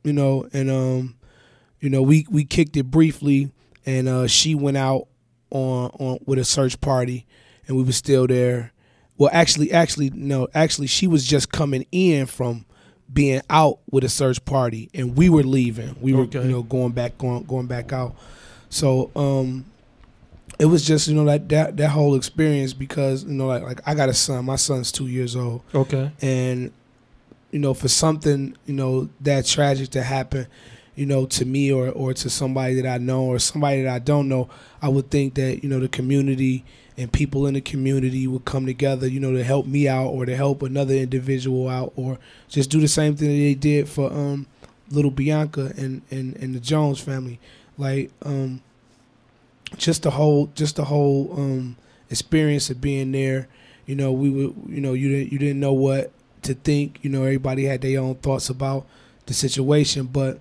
you know, and you know, we kicked it briefly, and she went out on with a search party, and we were still there. Well, actually, she was just coming in from being out with a search party, and we were leaving. We were, you know, going back out. So it was just, you know, that whole experience, because, you know, like I got a son. My son's 2 years old. Okay. And, you know, for something, you know, that tragic to happen, you know, to me or to somebody that I know or somebody that I don't know, I would think that, you know, the community and people in the community would come together, you know, to help me out or to help another individual out, or just do the same thing that they did for little Bianca and the Jones family. Like just the whole experience of being there. You know, we were, you know, you didn't know what to think. You know, everybody had their own thoughts about the situation, but,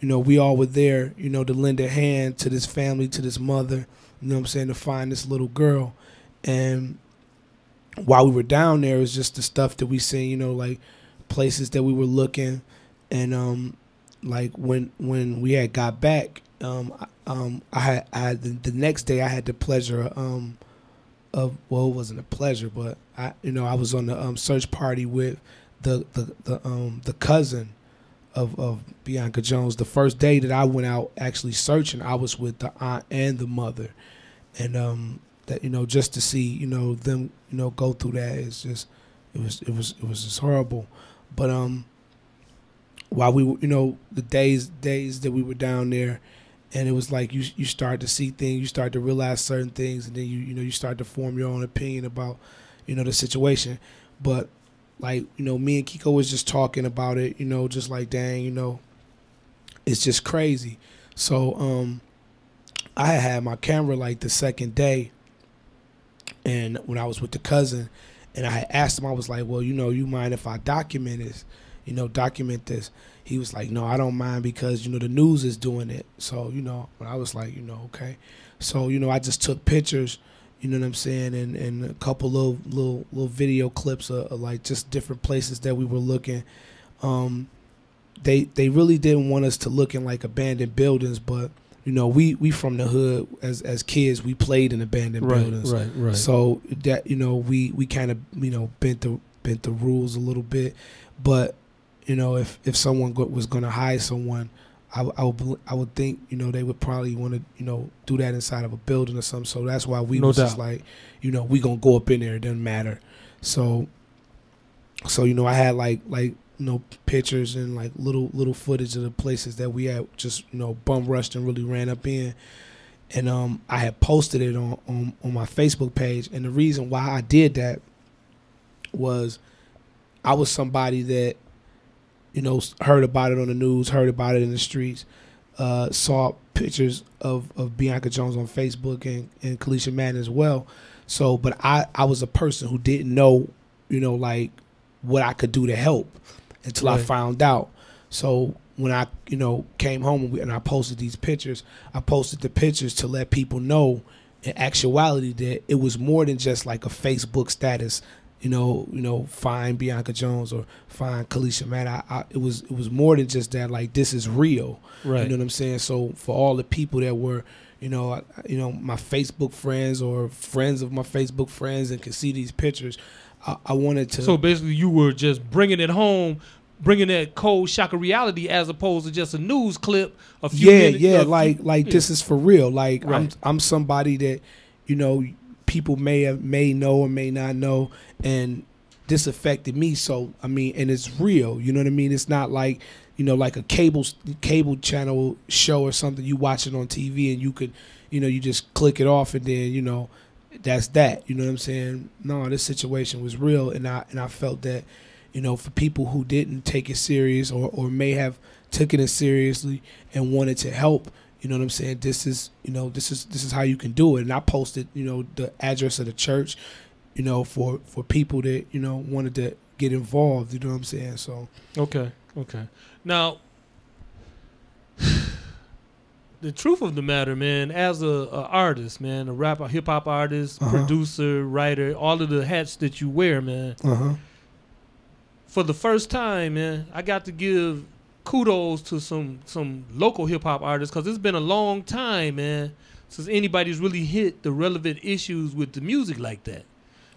you know, we all were there, you know, to lend a hand to this family, to this mother, you know what I'm saying, to find this little girl. And while we were down there, it was just the stuff that we seen, you know, like places that we were looking. And like when we had got back, I had the next day I had the pleasure of, well, it wasn't a pleasure, but I was on the search party with the cousin of Bianca Jones. The first day that I went out actually searching, I was with the aunt and the mother, and that, you know, just to see, you know, them, you know, go through that, it's just, it was just horrible. But while we were, you know, the days that we were down there, and it was like you start to see things, you start to realize certain things, and then you know, you start to form your own opinion about, you know, the situation. But like, you know, me and Kiko was just talking about it, you know, just like, dang, you know, it's just crazy. So I had my camera like the second day, and when I was with the cousin, and I had asked him, I was like, well, you know, you mind if I document this? You know, document this. He was like, no, I don't mind, because, you know, the news is doing it. So, you know, but I was like, you know, okay. So, you know, I just took pictures, you know what I'm saying, and a couple of little video clips of like just different places that we were looking. They really didn't want us to look in like abandoned buildings, but, you know, we from the hood as kids, we played in abandoned buildings. Right. So that, you know, we kind of, you know, bent the rules a little bit. But, you know, if someone was going to hire someone, I would think, you know, they would probably want to, you know, do that inside of a building or something. So that's why we was just like, you know, we gonna go up in there. It doesn't matter. So you know, I had like you know, pictures and like little footage of the places that we had just, you know, bum rushed and really ran up in. And I had posted it on my Facebook page. And the reason why I did that was I was somebody that, you know, heard about it on the news, heard about it in the streets, saw pictures of Bianca Jones on Facebook and Kalisha Madden as well. So, but I was a person who didn't know, you know, like what I could do to help until I found out. So when I, you know, came home and I posted these pictures, I posted the pictures to let people know in actuality that it was more than just like a Facebook status, you know, find Bianca Jones or find Kalisha Madden. It was more than just that. Like, this is real. Right. You know what I'm saying? So for all the people that were, you know, my Facebook friends or friends of my Facebook friends and could see these pictures, I wanted to. So basically, you were just bringing it home, bringing that cold shock of reality, as opposed to just a news clip. A few minutes, like this is for real. Like, I'm somebody that, you know, people may know or may not know, and this affected me. So I mean, and it's real. You know what I mean? It's not like, you know, like a cable channel show or something you watch it on TV and you could, you know, you just click it off and then, you know, that's that. You know what I'm saying? No, this situation was real, and I felt that, you know, for people who didn't take it serious or may have taken it seriously and wanted to help, you know what I'm saying, this is, you know, this is how you can do it. And I posted, you know, the address of the church, you know, for people that, you know, wanted to get involved. You know what I'm saying? So okay. Now, the truth of the matter, man, as a artist, man, a rapper, hip hop artist, producer, writer, all of the hats that you wear, man. For the first time, man, I got to give kudos to some local hip hop artists, because it's been a long time, man, since anybody's really hit the relevant issues with the music like that.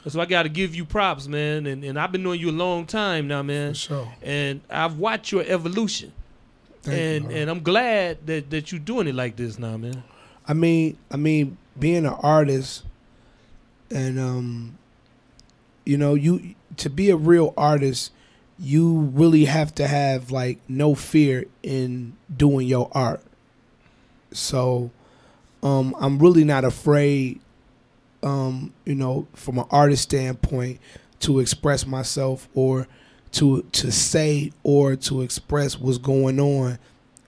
So I got to give you props, man, and I've been knowing you a long time now, man. For sure. And I've watched your evolution. And I'm glad that you're doing it like this now, man. I mean, being an artist, and you know, to be a real artist, you really have to have like no fear in doing your art. So I'm really not afraid, you know, from an artist standpoint, to express myself, or to say, or to express what's going on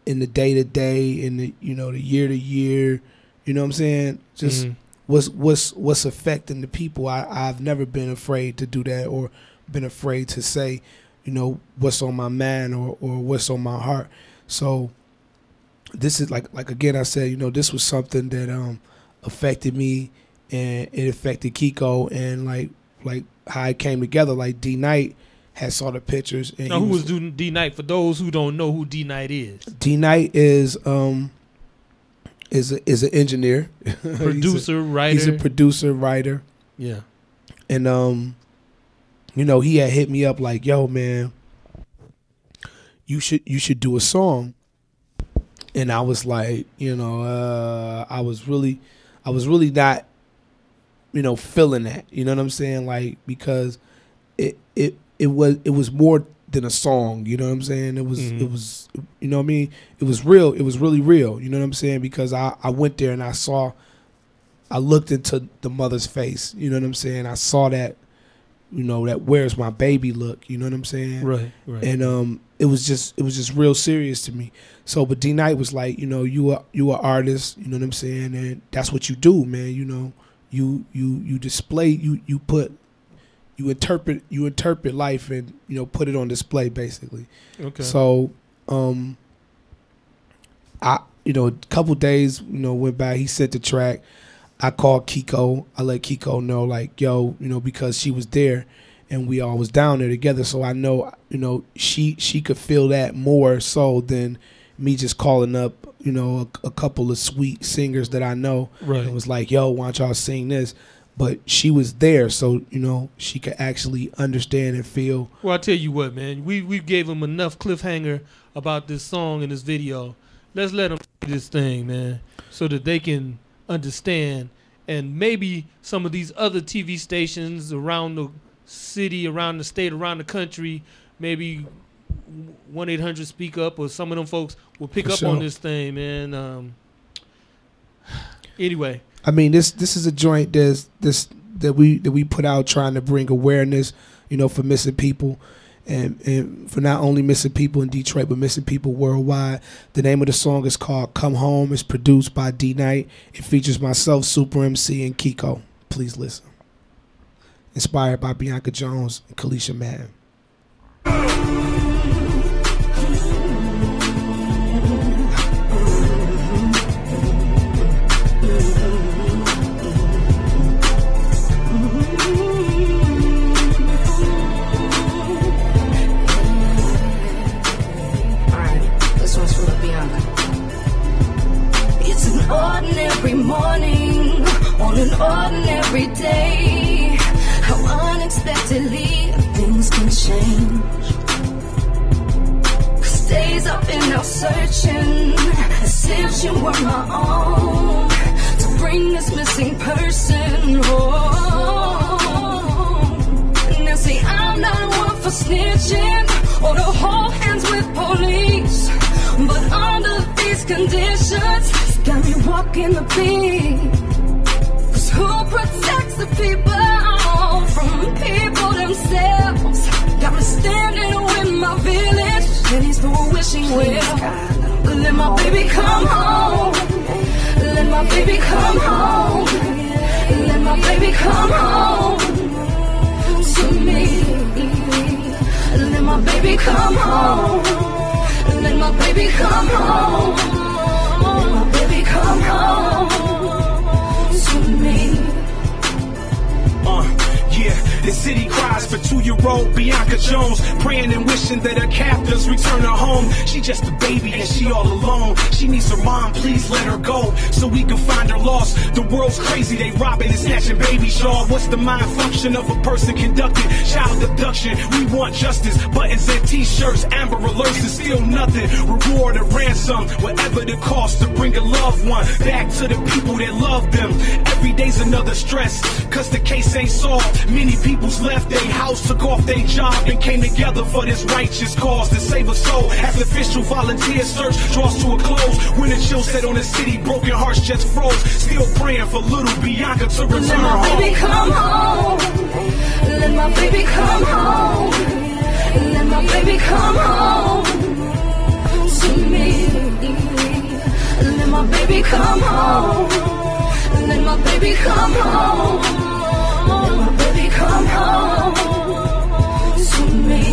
in the day-to-day, in the, you know, the year-to-year, you know what I'm saying? Just what's affecting the people. I've never been afraid to do that, or been afraid to say, you know, what's on my mind, or what's on my heart. So this is like again, I said, you know, this was something that affected me, and it affected Kiko, and like how it came together. Like D-Night had saw the pictures. And now, who was doing D-Night? For those who don't know who D-Night is, D-Night is an engineer, producer, writer. He's a producer, writer. Yeah, and you know, he had hit me up like, "Yo, man, you should do a song." And I was like, you know, I was really not, you know, feeling that. You know what I'm saying? Like, because it was more than a song. You know what I'm saying? It was, you know what I mean? It was real. It was really real. You know what I'm saying? Because I went there and I looked into the mother's face. You know what I'm saying? I saw that, you know, that "where's my baby" look. You know what I'm saying? Right. And it was just real serious to me. So, but D-Night was like, you know, you are artist. You know what I'm saying? And that's what you do, man. You know, you display, you interpret life, and, you know, put it on display, basically. Okay. So, you know, a couple days, you know, went by. He sent the track. I called Kiko. I let Kiko know, like, yo, you know, because she was there and we all was down there together. So I know, you know, she could feel that more so than me just calling up, you know, a couple of sweet singers that I know. Right. And was like, yo, why don't y'all sing this? But she was there, so, you know, she could actually understand and feel. Well, I tell you what, man, we gave them enough cliffhanger about this song and this video. Let's let them see this thing, man, so that they can understand, and maybe some of these other TV stations around the city, around the state, around the country, maybe 1-800-SPEAK-UP, or some of them folks will pick up on this thing, man. Anyway, I mean, this is a joint that we put out trying to bring awareness, you know, for missing people. And for not only missing people in Detroit, but missing people worldwide. The name of the song is called "Come Home." It's produced by D-Night. It features myself, Super MC, and Kiko. Please listen. Inspired by Bianca Jones and Kalisha Madden. Ordinary morning on an ordinary day. How unexpectedly things can change. 'Cause days I've been out searching as if she were my own, to bring this missing person home. Now see, I'm not one for snitching or to hold hands with police, but under these conditions, got me walking the beat. 'Cause who protects the people from people themselves? Got me standing with my village, pennies for a wishing well. Let my baby come home. Let my baby come home. Let my baby come home to me. Let my baby come home. Let my baby come home. Let my baby come home to me. Yeah, the city cries for 2-year-old Bianca Jones, praying and wishing that her captors return her home. She just a baby and she all alone. She needs her mom, please let her go, so we can find her lost. The world's crazy, they robbing and snatching babies, y'all. What's the mind function of a person conducting child abduction? We want justice, buttons and t-shirts, Amber Alerts is still nothing. Reward or ransom, whatever the cost to bring a loved one back to the people that love them. Every day's another stress, cause the case ain't solved. Many people's left their house, took off their job, and came together for this righteous cause to save a soul. As the official volunteer search draws to a close, when the chill set on the city, broken hearts just froze. Still praying for little Bianca to return Let my home. baby come home. Let my baby come home. Let my baby come home to me. Let my baby come home. Let my baby come home. Let my baby come home to me.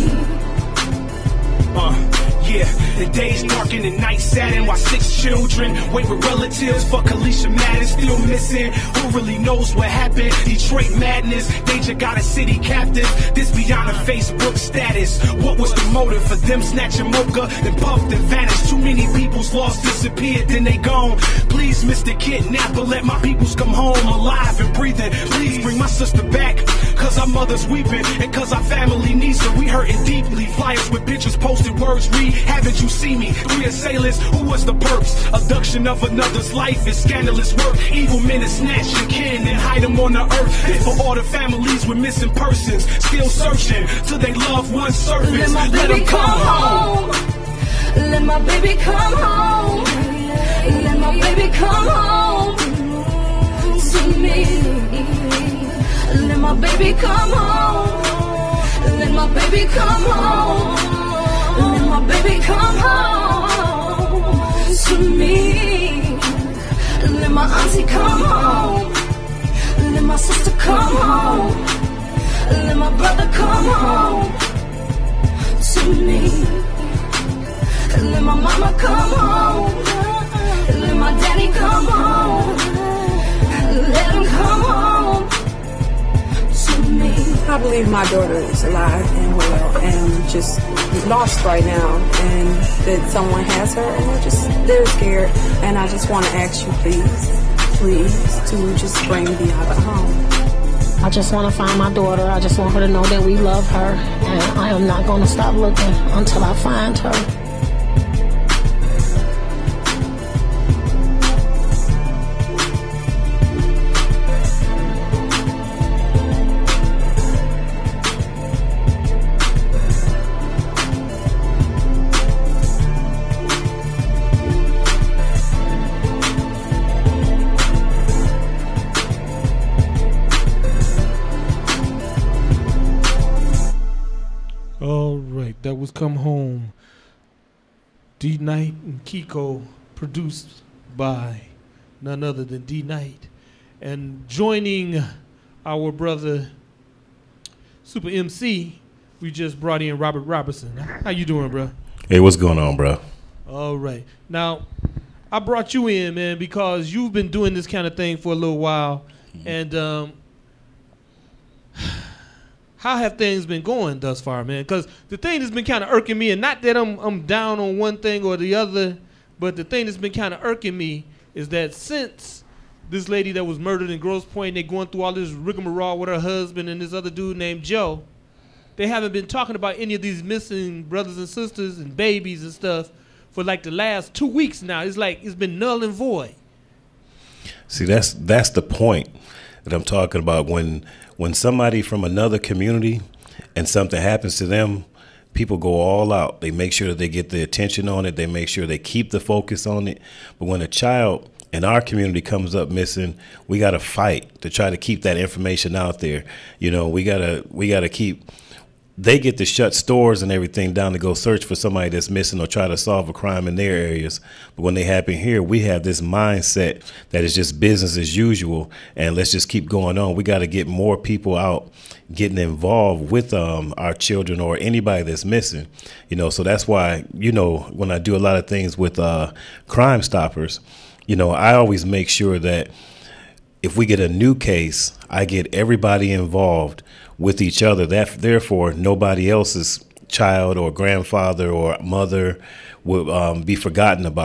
Yeah, the day's dark and the night saddened while 6 children wait with relatives for Kalisha Madden still missing. Who really knows what happened? Detroit madness, danger got a city captive. This beyond a Facebook status. What was the motive for them snatching mocha, then puffed and vanished? Too many people's lost, disappeared, then they gone. Please, Mr. Kidnapper, let my peoples come home alive and breathing. Please bring my sister back, cause our mother's weeping and cause our family needs her. We hurting deeply. Flyers with pictures posted, words read, haven't you seen me? 3 assailants, who was the perps? Abduction of another's life is scandalous work. Evil men is snatching kin and hide them on the earth. And for all the families with missing persons, still searching till they loved ones surface. Let them come home. Let my baby come home. Let my baby come home to me. Let my baby come home. Let my baby come home. Let my baby come home to me. Let my auntie come home. Let my sister come home. Let my brother come home to me. Let my mama come home. Let my daddy come home. Let him come home to me. I believe my daughter is alive and well and just lost right now, and that someone has her and they're scared. And I just want to ask you, please, to just bring Bianca home. I just want to find my daughter. I just want her to know that we love her, and I am not going to stop looking until I find her. That was Come Home, D Night and Kiko, produced by none other than D Night, and joining our brother Super MC, we just brought in Robert Robertson. How you doing, bro? Hey, what's going on, bro? All right. Now, I brought you in, man, because you've been doing this kind of thing for a little while, and how have things been going thus far, man? Because the thing that's been kind of irking me, and not that I'm down on one thing or the other, but the thing that's been kind of irking me is that since this lady that was murdered in Grosse Pointe, they're going through all this rigmarole with her husband and this other dude named Joe, they haven't been talking about any of these missing brothers and sisters and babies and stuff for like the last 2 weeks now. It's like it's been null and void. See, that's the point that I'm talking about. When somebody from another community and something happens to them, people go all out. They make sure that they get the attention on it. They make sure they keep the focus on it. But when a child in our community comes up missing, we got to fight to try to keep that information out there. You know, we gotta keep. They get to shut stores and everything down to go search for somebody that's missing or try to solve a crime in their areas. But when they happen here, we have this mindset that is just business as usual, and let's just keep going on. We got to get more people out getting involved with our children or anybody that's missing. You know, so that's why, you know, when I do a lot of things with Crime Stoppers, you know, I always make sure that if we get a new case, I get everybody involved with each other. That therefore nobody else's child or grandfather or mother will be forgotten about.